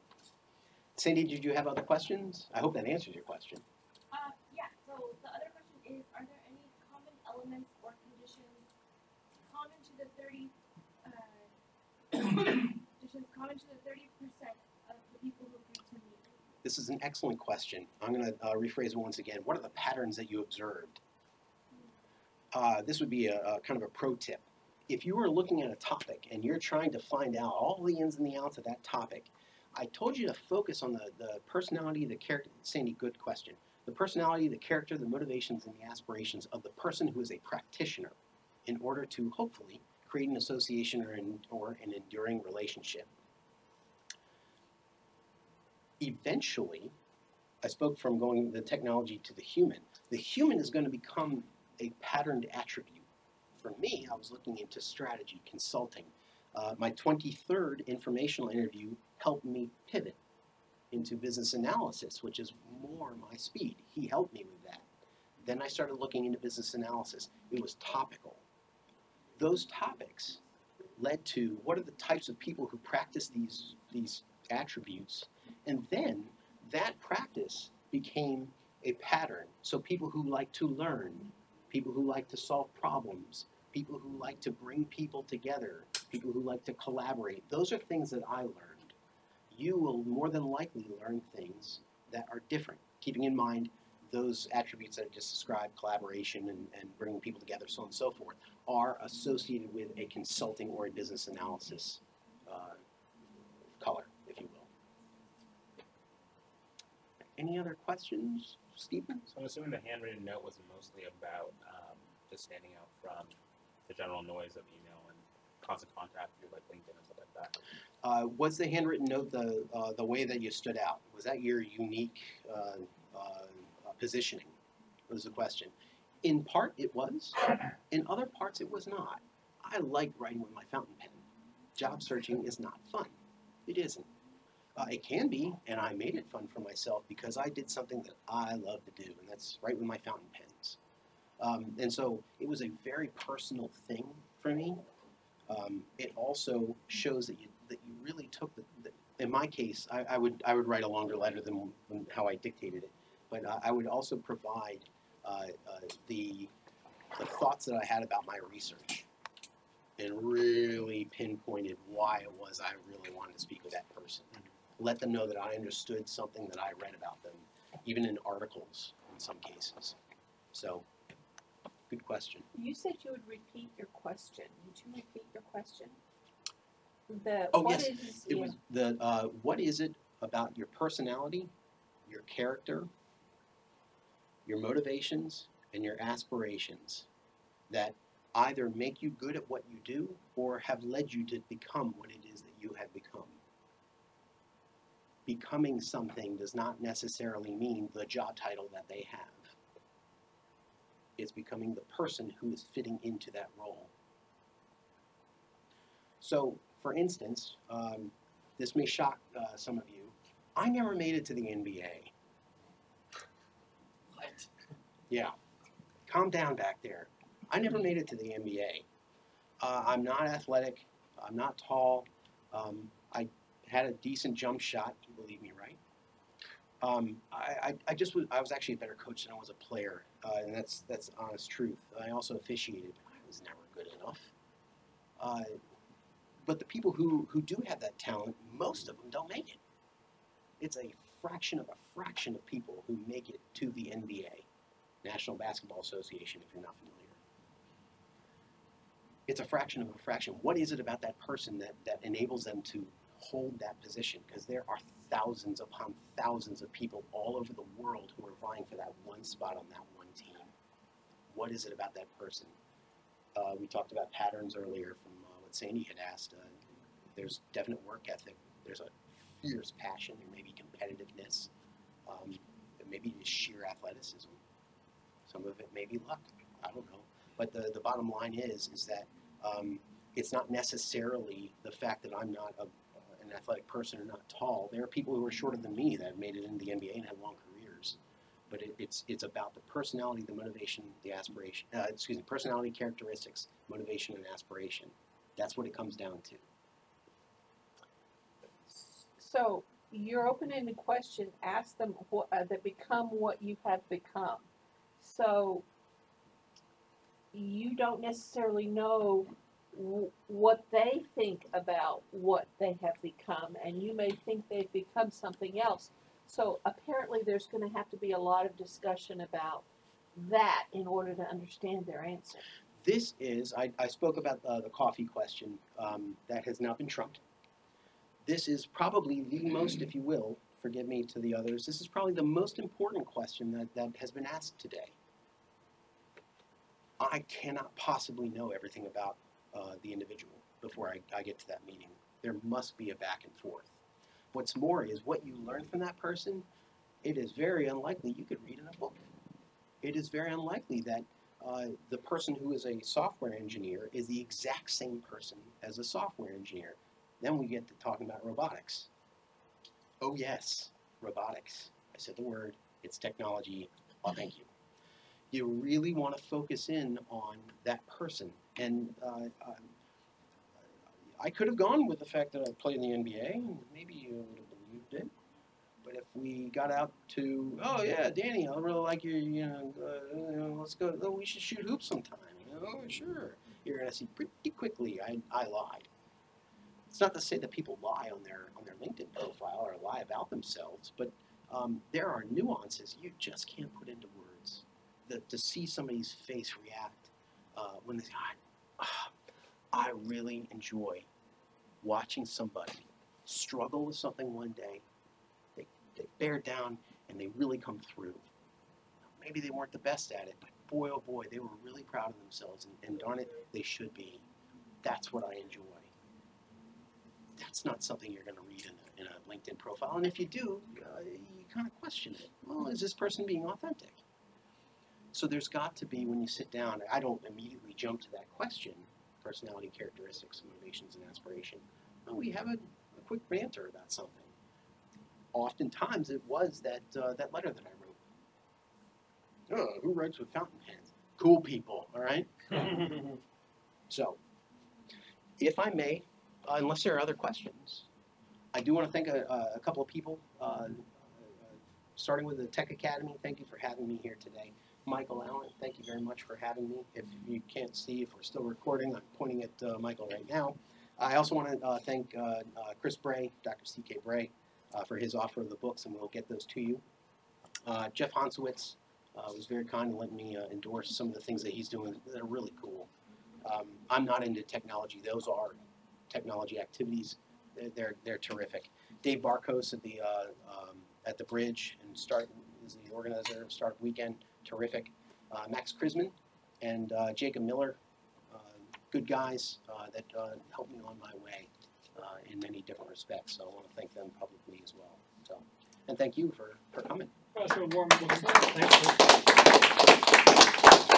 Sandy, did you have other questions? I hope that answers your question. Yeah. So the other question is, are there any common elements or conditions common to the 30% of the people who come to meet? This is an excellent question. I'm going to rephrase it once again. What are the patterns that you observed? This would be a kind of a pro tip. If you are looking at a topic and you're trying to find out all the ins and the outs of that topic, I told you to focus on the personality, the character. Sandy, good question. The personality, the character, the motivations, and the aspirations of the person who is a practitioner in order to hopefully create an association or an enduring relationship. Eventually, I spoke from going the technology to the human. The human is going to become a patterned attribute. For me, I was looking into strategy, consulting. My 23rd informational interview helped me pivot into business analysis, which is more my speed. He helped me with that. Then I started looking into business analysis. It was topical. Those topics led to what are the types of people who practice these attributes, and then that practice became a pattern. So people who like to learn, people who like to solve problems, people who like to bring people together, people who like to collaborate, those are things that I learned. You will more than likely learn things that are different, keeping in mind those attributes that I just described, collaboration and bringing people together, so on and so forth, are associated with a consulting or a business analysis color, if you will. Any other questions, Stephen? So I'm assuming the handwritten note was mostly about just standing out from the general noise of email and constant contact through like LinkedIn and stuff like that. Was the handwritten note the way that you stood out? Was that your unique positioning? Was the question. In part, it was. In other parts, it was not. I like writing with my fountain pen. Job searching is not fun. It isn't. It can be, and I made it fun for myself because I did something that I love to do, and that's write with my fountain pens. And so it was a very personal thing for me. It also shows that you really took in my case, I would write a longer letter than how I dictated it, but I would also provide the thoughts that I had about my research and really pinpointed why it was I really wanted to speak with that person. Let them know that I understood something that I read about them, even in articles in some cases. So, good question. You said you would repeat your question. Would you repeat your question? Oh, what yes, is it was what is it about your personality, your character, your motivations, and your aspirations that either make you good at what you do or have led you to become what it is that you have become. Becoming something does not necessarily mean the job title that they have. It's becoming the person who is fitting into that role. So, for instance, this may shock some of you. I never made it to the NBA. What? Yeah, calm down back there. I never made it to the NBA. I'm not athletic. I'm not tall. I had a decent jump shot. You believe me, right? I was actually a better coach than I was a player, and that's honest truth. I also officiated, but I was never good enough. But the people who do have that talent, most of them don't make it. It's a fraction of people who make it to the NBA, National Basketball Association, if you're not familiar. It's a fraction of a fraction. What is it about that person that enables them to hold that position? Because there are thousands upon thousands of people all over the world who are vying for that one spot on that one team. What is it about that person? We talked about patterns earlier from what Sandy had asked. There's definite work ethic. There's a fierce passion. There may be competitiveness. There may be just sheer athleticism. Some of it may be luck. I don't know. But the bottom line is that it's not necessarily the fact that I'm not an athletic person or not tall. There are people who are shorter than me that have made it into the NBA and had long careers. But it's about the personality, the motivation, the aspiration. Personality, characteristics, motivation, and aspiration. That's what it comes down to. So your open-ended question, ask them that become what you have become. So you don't necessarily know what they think about what they have become, and you may think they've become something else. So apparently there's going to have to be a lot of discussion about that in order to understand their answer. This is, I spoke about the coffee question that has now been trumped. This is probably the most, if you will, forgive me to the others, this is probably the most important question that has been asked today. I cannot possibly know everything about the individual before I get to that meeting. There must be a back and forth. What's more is what you learn from that person, it is very unlikely you could read in a book. It is very unlikely that the person who is a software engineer is the exact same person as a software engineer. Then we get to talking about robotics. Oh yes, robotics. I said the word, it's technology. Oh, thank you. You really want to focus in on that person. And I could have gone with the fact that I played in the NBA, and maybe you would have believed it. But if we got out to, oh yeah, Danny, I really like your, let's go, oh, we should shoot hoops sometime. Oh, sure. You're going to see pretty quickly I lied. It's not to say that people lie on their LinkedIn profile or lie about themselves, but there are nuances you just can't put into words. To see somebody's face react when they say, I really enjoy watching somebody struggle with something one day, they bear down, and they really come through. Maybe they weren't the best at it, but boy, oh boy, they were really proud of themselves, and darn it, they should be. That's what I enjoy. That's not something you're going to read in a LinkedIn profile, and if you do, you kind of question it. Well, is this person being authentic? So there's got to be, when you sit down, I don't immediately jump to that question, personality, characteristics, motivations, and aspiration. Well, we have a quick banter about something. Oftentimes it was that letter that I wrote. Oh, who writes with fountain pens? Cool people, all right? So, if I may, unless there are other questions, I do want to thank a couple of people, starting with the Tech Academy. Thank you for having me here today. Michael Allen, thank you very much for having me. If you can't see, if we're still recording, I'm pointing at Michael right now. I also want to thank Chris Bray, Dr. C.K. Bray, for his offer of the books, and we'll get those to you. Jeff Hansowitz was very kind to let me endorse some of the things that he's doing that are really cool. I'm not into technology. Those are technology activities. They're terrific. Dave Barkos at the Bridge and is the organizer of Startup Weekend. Terrific. Max Krisman and Jacob Miller, good guys that helped me on my way in many different respects. So I want to thank them publicly as well. So, and thank you for coming. So warm.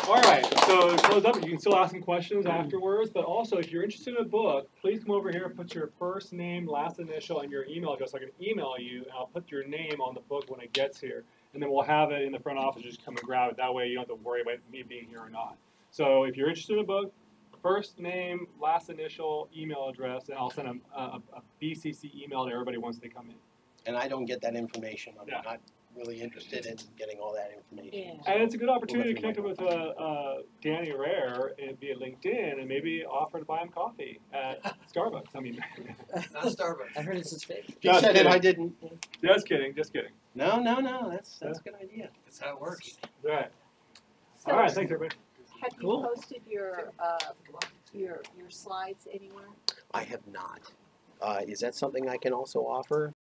All right, so to close up, you can still ask some questions afterwards, but also if you're interested in a book, please come over here and put your first name, last initial, and your email address. I can email you, and I'll put your name on the book when it gets here, and then we'll have it in the front office. Just come and grab it. That way you don't have to worry about me being here or not. So if you're interested in a book, first name, last initial, email address, and I'll send a BCC email to everybody once they come in. And I don't get that information. I'm Yeah. not really interested in getting all that information. Yeah. So And it's a good opportunity to we'll connect with Danny Rehr and via LinkedIn and maybe offer to buy him coffee at Starbucks. I mean, Not Starbucks. I heard it's his fake. He Just said it, kidding. I didn't. just kidding, just kidding. No, that's a good idea. That's how it works. Right. So All right, thanks everybody. have you Cool. posted your slides anywhere? I have not. Is that something I can also offer?